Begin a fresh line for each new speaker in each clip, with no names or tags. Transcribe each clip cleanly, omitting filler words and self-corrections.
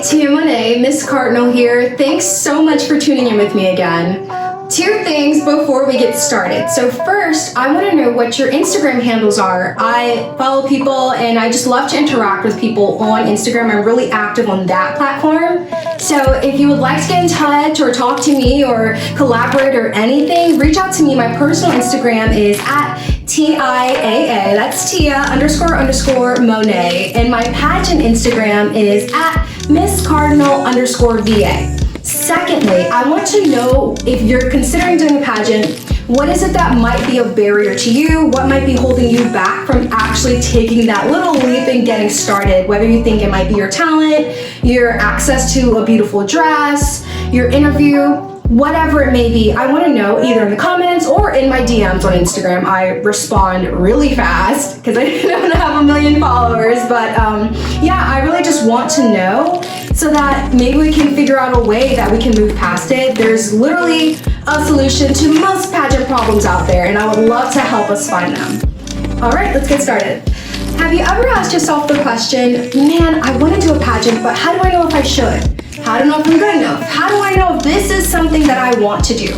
Tia Monet, Miss Cardinal here. Thanks so much for tuning in with me again. Two things before we get started. So first, I want to know what your Instagram handles are. I follow people and I just love to interact with people on Instagram. I'm really active on that platform. So if you would like to get in touch or talk to me or collaborate or anything, reach out to me. My personal Instagram is at TIAA, that's Tia__Monet, and my pageant Instagram is at Miss_Cardinal_VA. Secondly, I want to know if you're considering doing a pageant, what is it that might be a barrier to you? What might be holding you back from actually taking that little leap and getting started? Whether you think it might be your talent, your access to a beautiful dress, your interview, whatever it may be, I want to know either in the comments or in my DMs on Instagram. I respond really fast because I don't have 1 million followers, but yeah, I really just want to know so that maybe we can figure out a way that we can move past it. There's literally a solution to most pageant problems out there, and I would love to help us find them. All right, let's get started. Have you ever asked yourself the question, man, I want to do a pageant, but how do I know if I should? How do I know if I'm good enough? How do I know if this is something that I want to do?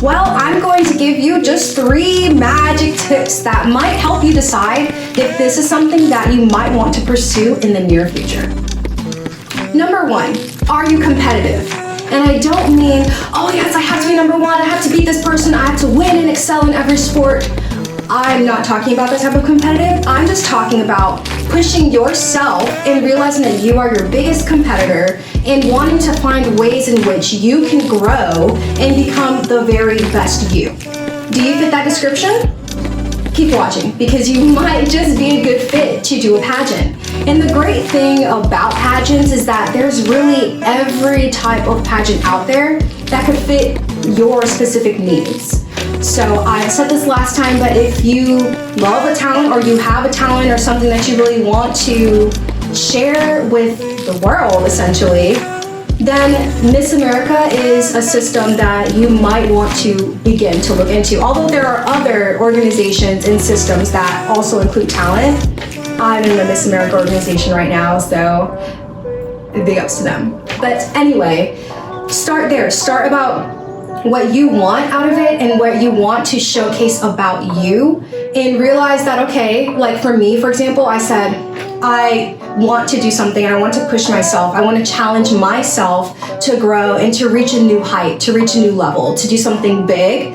Well, I'm going to give you just 3 magic tips that might help you decide if this is something that you might want to pursue in the near future. Number 1, are you competitive? And I don't mean, oh yes, I have to be number 1, I have to beat this person, I have to win and excel in every sport. I'm not talking about that type of competitive. I'm just talking about pushing yourself and realizing that you are your biggest competitor and wanting to find ways in which you can grow and become the very best you. Do you fit that description? Keep watching because you might just be a good fit to do a pageant. And the great thing about pageants is that there's really every type of pageant out there that could fit your specific needs. So I said this last time, but if you love a talent or you have a talent or something that you really want to share with the world, essentially, then Miss America is a system that you might want to begin to look into. Although there are other organizations and systems that also include talent, I'm in the Miss America organization right now, so big ups to them. But anyway, start there. Start about what you want out of it and what you want to showcase about you, and realize that, okay, like for me, for example, I said, I want to do something, I want to push myself, I want to challenge myself to grow and to reach a new height, to reach a new level, to do something big.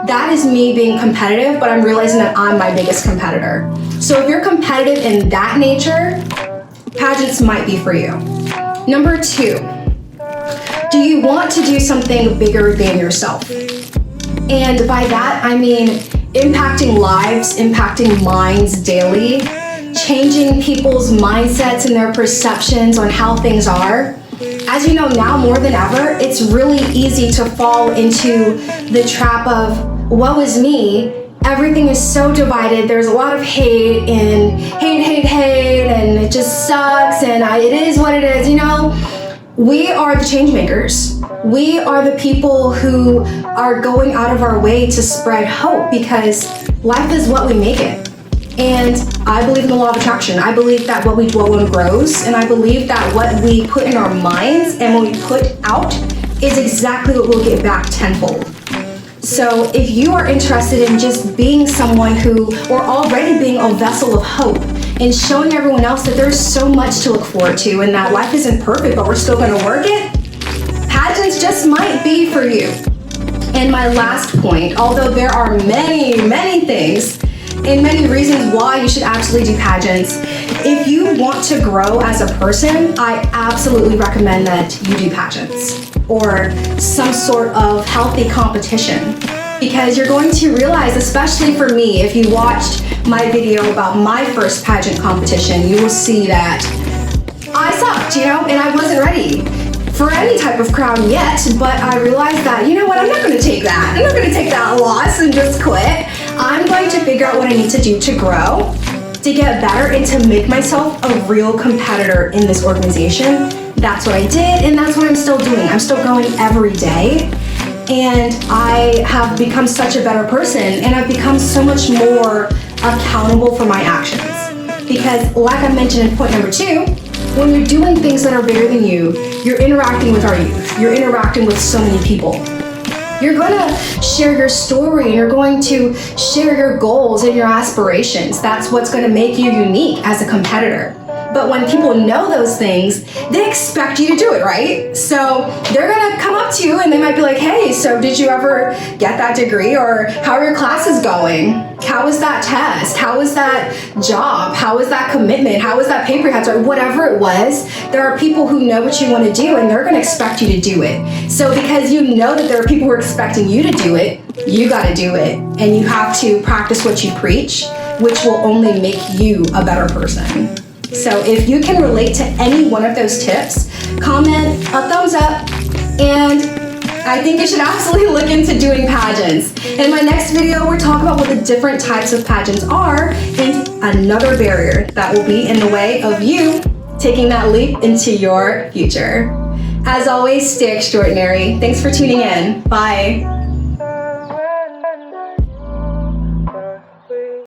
That is me being competitive, but I'm realizing that I'm my biggest competitor. So if you're competitive in that nature, pageants might be for you. Number 2, do you want to do something bigger than yourself? And by that, I mean impacting lives, impacting minds daily, changing people's mindsets and their perceptions on how things are. As you know, now more than ever, it's really easy to fall into the trap of, woe is me. Everything is so divided. There's a lot of hate and hate, and it just sucks, and it is what it is, you know? We are the change makers. We are the people who are going out of our way to spread hope because life is what we make it. And I believe in the law of attraction. I believe that what we dwell on grows, and I believe that what we put in our minds and what we put out is exactly what we'll get back tenfold. So if you are interested in just being someone who, or already being a vessel of hope, and showing everyone else that there's so much to look forward to and that life isn't perfect, but we're still gonna work it, pageants just might be for you. And my last point, although there are many, many things and many reasons why you should absolutely do pageants, if you want to grow as a person, I absolutely recommend that you do pageants or some sort of healthy competition. Because you're going to realize, especially for me, if you watched my video about my first pageant competition, you will see that I sucked, you know, and I wasn't ready for any type of crown yet, but I realized that, you know what, I'm not gonna take that. I'm not gonna take that loss and just quit. I'm going to figure out what I need to do to grow, to get better, and to make myself a real competitor in this organization. That's what I did, and that's what I'm still doing. I'm still going every day. And I have become such a better person, and I've become so much more accountable for my actions. Because like I mentioned in point number 2, When you're doing things that are bigger than you, you're interacting with our youth. You're interacting with so many people. You're going to share your story and you're going to share your goals and your aspirations. That's what's going to make you unique as a competitor. But when people know those things, they expect you to do it, right? So they're gonna come up to you and they might be like, hey, so did you ever get that degree? Or how are your classes going? How was that test? How was that job? How was that commitment? How was that paper you had? Or whatever it was, there are people who know what you want to do and they're gonna expect you to do it. So because you know that there are people who are expecting you to do it, you gotta do it. And you have to practice what you preach, which will only make you a better person. So if you can relate to any one of those tips, comment a thumbs up, and I think you should absolutely look into doing pageants. In my next video, we're talking about what the different types of pageants are and another barrier that will be in the way of you taking that leap into your future. As always, stay extraordinary. Thanks for tuning in. Bye.